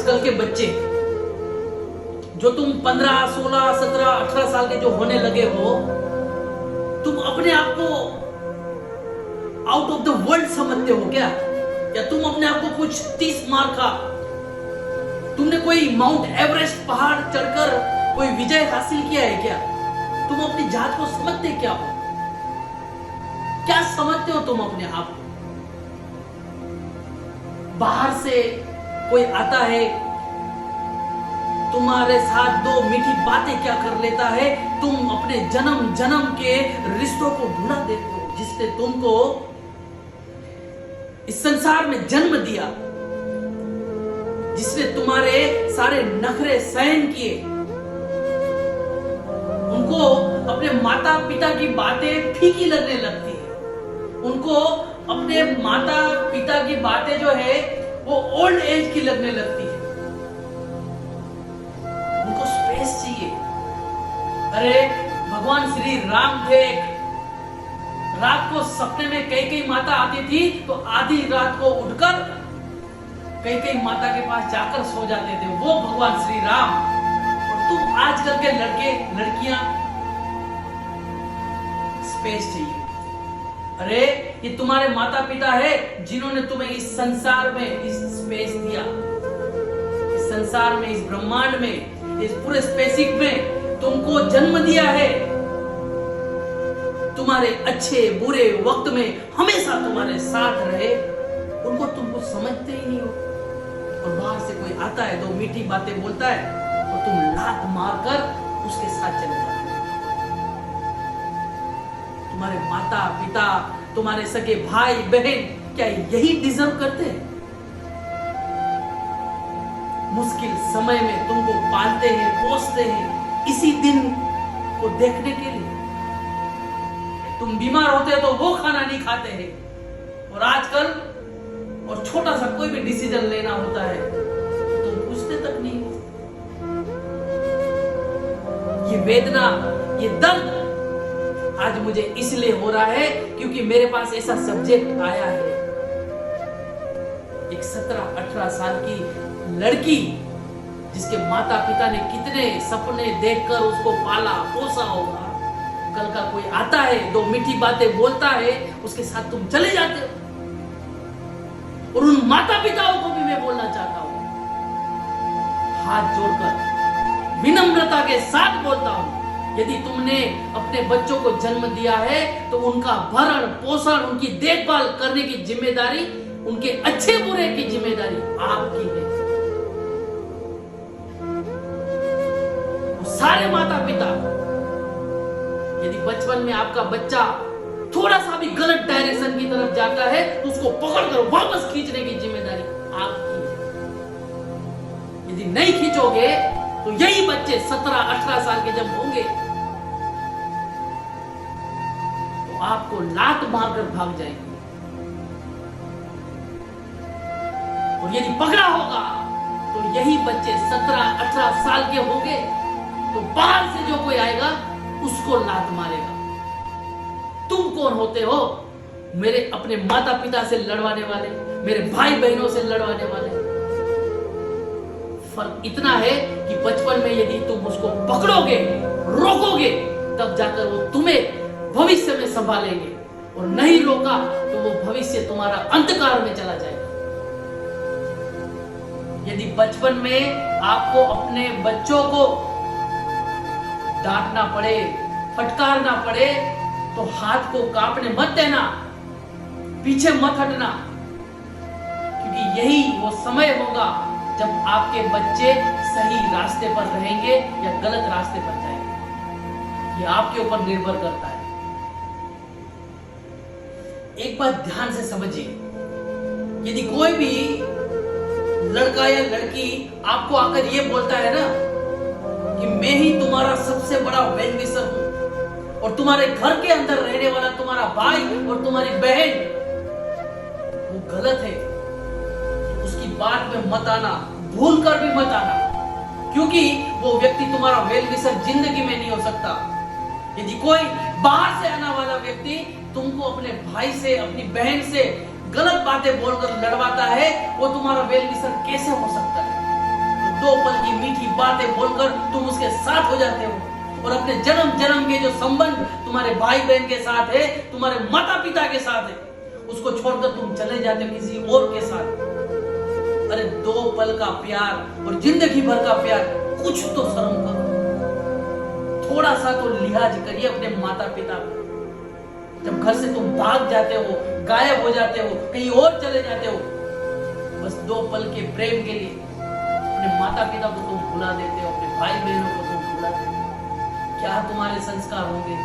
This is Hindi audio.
आजकल के बच्चे जो तुम 15, 16, 17, 18 साल के जो होने लगे हो, तुम अपने आप को आउट ऑफ द वर्ल्ड समझते हो क्या? या तुम अपने आप को कुछ 30 मार का, तुमने कोई माउंट एवरेस्ट पहाड़ चढ़कर कोई विजय हासिल किया है क्या? तुम अपनी जात को समझते क्या हो? क्या समझते हो तुम अपने आप को? बाहर से कोई आता है, तुम्हारे साथ दो मीठी बातें क्या कर लेता है, तुम अपने जन्म जन्म के रिश्तों को भुला देते हो जिसने तुमको इस संसार में जन्म दिया, जिसने तुम्हारे सारे नखरे सहन किए। उनको अपने माता पिता की बातें फीकी लगने लगती है, उनको अपने माता पिता की बातें जो है वो ओल्ड एज की लगने लगती है, उनको स्पेस चाहिए। अरे भगवान श्री राम थे, रात को सपने में कई कई माता आती थी तो आधी रात को उठकर कई कई माता के पास जाकर सो जाते थे, वो भगवान श्री राम। और तुम आजकल के लड़के लड़कियां स्पेस चाहिए। अरे ये तुम्हारे माता पिता है जिन्होंने तुम्हें इस संसार में इस स्पेस दिया, इस संसार में, इस ब्रह्मांड में, इस पूरे स्पेसिक में तुमको जन्म दिया है। तुम्हारे अच्छे बुरे वक्त में हमेशा तुम्हारे साथ रहे, उनको तुमको समझते ही नहीं हो। और बाहर से कोई आता है, दो मीठी बातें बोलता है और तुम लात मारकर उसके साथ चले जाते हो। तुम्हारे माता पिता, तुम्हारे सगे भाई बहन क्या यही डिजर्व करते हैं? मुश्किल समय में तुमको पालते हैं, पोसते हैं इसी दिन को देखने के लिए। तुम बीमार होते हो तो वो खाना नहीं खाते हैं, और आजकल और छोटा सा कोई भी डिसीजन लेना होता है तो तुम पूछते तक नहीं हो। ये वेदना, ये दर्द आज मुझे इसलिए हो रहा है क्योंकि मेरे पास ऐसा सब्जेक्ट आया है। एक 17-18 साल की लड़की जिसके माता पिता ने कितने सपने देखकर उसको पाला पोसा होगा, कल का कोई आता है, दो मीठी बातें बोलता है, उसके साथ तुम चले जाते हो। और उन माता पिताओं को भी मैं बोलना चाहता हूं, हाथ जोड़कर विनम्रता के साथ बोलता हूं, यदि तुमने अपने बच्चों को जन्म दिया है तो उनका भरण पोषण, उनकी देखभाल करने की जिम्मेदारी, उनके अच्छे बुरे की जिम्मेदारी आपकी है। सारे माता पिता, यदि बचपन में आपका बच्चा थोड़ा सा भी गलत डायरेक्शन की तरफ जाता है तो उसको पकड़कर वापस खींचने की जिम्मेदारी आपकी है। यदि नहीं खींचोगे तो यही बच्चे 17-18 साल के जब होंगे तो आपको लात मारकर भाग जाएंगे। और यदि पकड़ा होगा तो यही बच्चे 17-18 साल के होंगे तो बाहर से जो कोई आएगा उसको लात मारेगा। तुम कौन होते हो मेरे अपने माता पिता से लड़वाने वाले, मेरे भाई बहनों से लड़वाने वाले? फर्क इतना है कि बचपन में यदि तुम उसको पकड़ोगे, रोकोगे, तब जाकर वो तुम्हें भविष्य में संभालेंगे, और नहीं रोका तो वो भविष्य तुम्हारा अंधकार में चला जाएगा। यदि बचपन में आपको अपने बच्चों को डांटना पड़े, फटकारना पड़े, तो हाथ को कांपने मत देना, पीछे मत हटना, क्योंकि यही वो समय होगा जब आपके बच्चे सही रास्ते पर रहेंगे या गलत रास्ते पर जाएंगे। ये आपके ऊपर निर्भर करता है। एक बात ध्यान से समझिए, यदि कोई भी लड़का या लड़की आपको आकर ये बोलता है ना कि मैं ही तुम्हारा सबसे बड़ा वेल विशर हूं और तुम्हारे घर के अंदर रहने वाला तुम्हारा भाई और तुम्हारी बहन, वो गलत है। उसकी बात में मत आना, भूल कर भी मत आना, क्योंकि वो व्यक्ति तुम्हारा वेल विशर जिंदगी में नहीं हो सकता। यदि कोई बाहर से आने वाला व्यक्ति तुमको अपने भाई से, अपनी बहन से गलत बातें बोलकर लड़वाता है, वो तुम्हारा वेल विशर कैसे हो सकता है? दो पल की मीठी बातें बोलकर तुम उसके साथ हो जाते हो, और अपने जन्म जन्म के जो संबंध तुम्हारे भाई बहन के साथ है, तुम्हारे माता पिता के साथ है, उसको छोड़कर तुम चले जाते हो किसी और के साथ। अरे दो पल का प्यार और जिंदगी भर का प्यार, कुछ तो शर्म करो, थोड़ा सा तो लिहाज करिए अपने माता पिता का। जब घर से तुम भाग जाते हो, गायब हो जाते हो, कहीं और चले जाते हो, बस दो पल के प्रेम के लिए अपने माता पिता को तुम भुला देते हो, अपने भाई बहनों को तुम भुला देते हो। क्या तुम्हारे संस्कार होंगे?